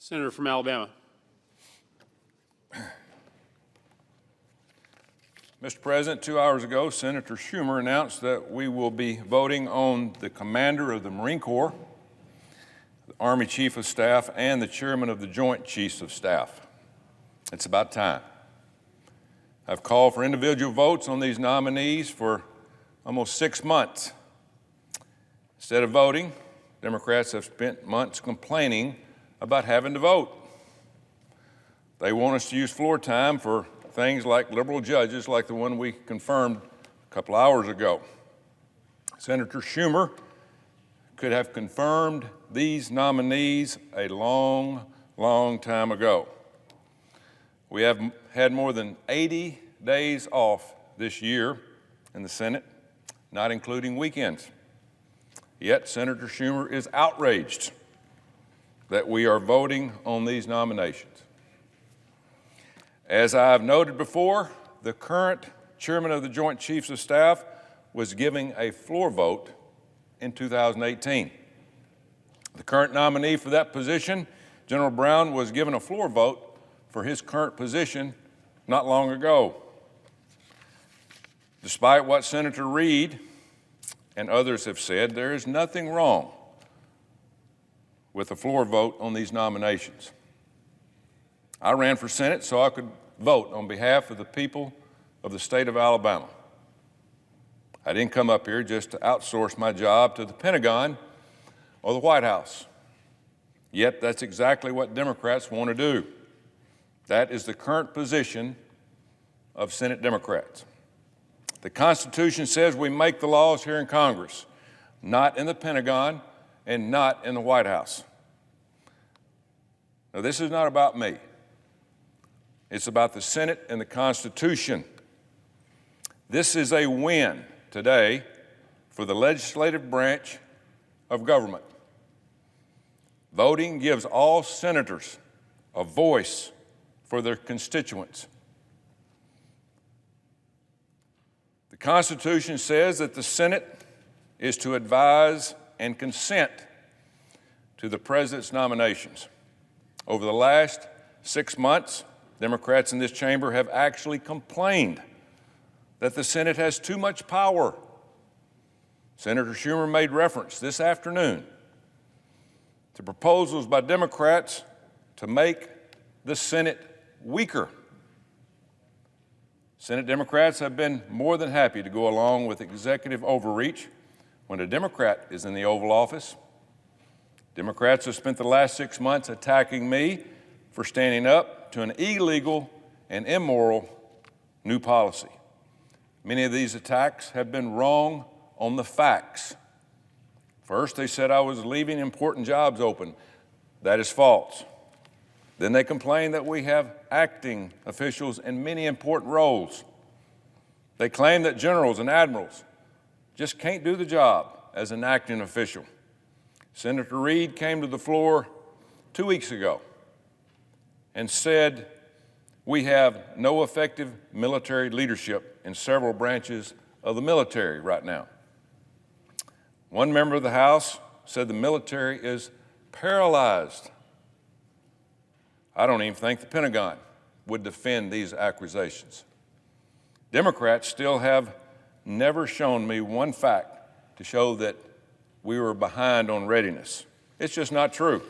Senator from Alabama. Mr. President, 2 hours ago, Senator Schumer announced that we will be voting on the Commander of the Marine Corps, the Army Chief of Staff, and the Chairman of the Joint Chiefs of Staff. It's about time. I've called for individual votes on these nominees for almost 6 months. Instead of voting, Democrats have spent months complaining about having to vote. They want us to use floor time for things like liberal judges, like the one we confirmed a couple hours ago. Senator Schumer could have confirmed these nominees a long, long time ago. We have had more than 80 days off this year in the Senate, not including weekends. Yet Senator Schumer is outraged that we are voting on these nominations. As I've noted before, the current Chairman of the Joint Chiefs of Staff was giving a floor vote in 2018. The current nominee for that position, General Brown, was given a floor vote for his current position not long ago. Despite what Senator Reid and others have said, there is nothing wrong with a floor vote on these nominations. I ran for Senate so I could vote on behalf of the people of the state of Alabama. I didn't come up here just to outsource my job to the Pentagon or the White House. Yet that's exactly what Democrats want to do. That is the current position of Senate Democrats. The Constitution says we make the laws here in Congress, not in the Pentagon and not in the White House. Now, this is not about me. It's about the Senate and the Constitution. This is a win today for the legislative branch of government. Voting gives all senators a voice for their constituents. The Constitution says that the Senate is to advise and consent to the President's nominations. Over the last 6 months, Democrats in this chamber have actually complained that the Senate has too much power. Senator Schumer made reference this afternoon to proposals by Democrats to make the Senate weaker. Senate Democrats have been more than happy to go along with executive overreach when a Democrat is in the Oval Office. Democrats have spent the last 6 months attacking me for standing up to an illegal and immoral new policy. Many of these attacks have been wrong on the facts. First, they said I was leaving important jobs open. That is false. Then they complained that we have acting officials in many important roles. They claim that generals and admirals just can't do the job as an acting official. Senator Reid came to the floor 2 weeks ago and said we have no effective military leadership in several branches of the military right now. One member of the House said the military is paralyzed. I don't even think the Pentagon would defend these accusations. Democrats still have never shown me one fact to show that we were behind on readiness. It's just not true.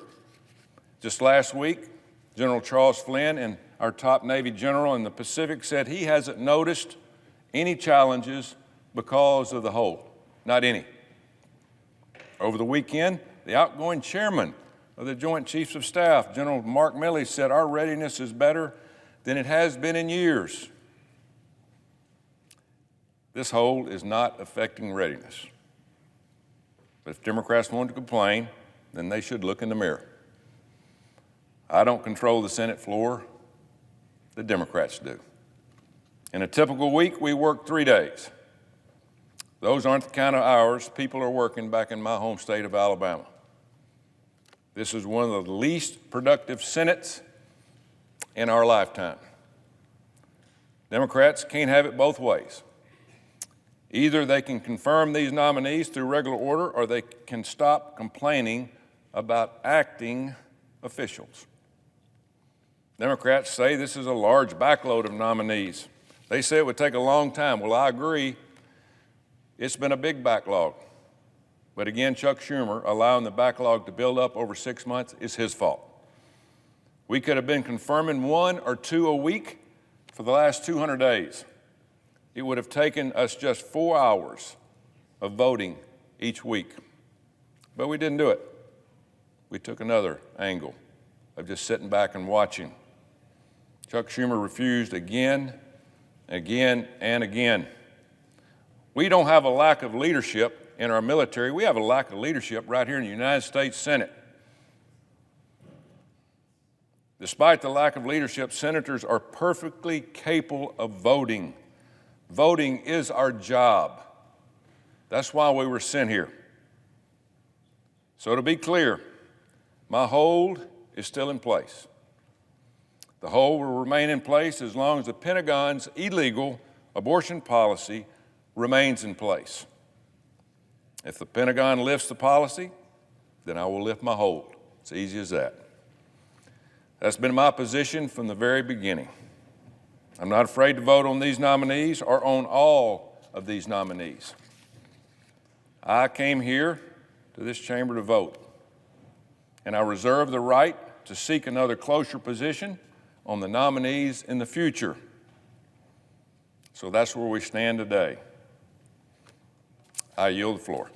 Just last week, General Charles Flynn, and our top Navy general in the Pacific, said he hasn't noticed any challenges because of the hold. Not any. Over the weekend, the outgoing chairman of the Joint Chiefs of Staff, General Mark Milley, said our readiness is better than it has been in years. This hold is not affecting readiness. But if Democrats want to complain, then they should look in the mirror. I don't control the Senate floor. The Democrats do. In a typical week, we work 3 days. Those aren't the kind of hours people are working back in my home state of Alabama. This is one of the least productive Senates in our lifetime. Democrats can't have it both ways. Either they can confirm these nominees through regular order, or they can stop complaining about acting officials. Democrats say this is a large backload of nominees. They say it would take a long time. Well, I agree. It's been a big backlog. But again, Chuck Schumer allowing the backlog to build up over 6 months is his fault. We could have been confirming 1 or 2 a week for the last 200 days. It would have taken us just 4 hours of voting each week. But we didn't do it. We took another angle of just sitting back and watching. Chuck Schumer refused again, again, and again. We don't have a lack of leadership in our military. We have a lack of leadership right here in the United States Senate. Despite the lack of leadership, senators are perfectly capable of voting. Voting is our job. That's why we were sent here. So to be clear, my hold is still in place. The hold will remain in place as long as the Pentagon's illegal abortion policy remains in place. If the Pentagon lifts the policy, then I will lift my hold. It's easy as that. That's been my position from the very beginning. I'm not afraid to vote on these nominees or on all of these nominees. I came here to this chamber to vote, and I reserve the right to seek another closer position on the nominees in the future. So that's where we stand today. I yield the floor.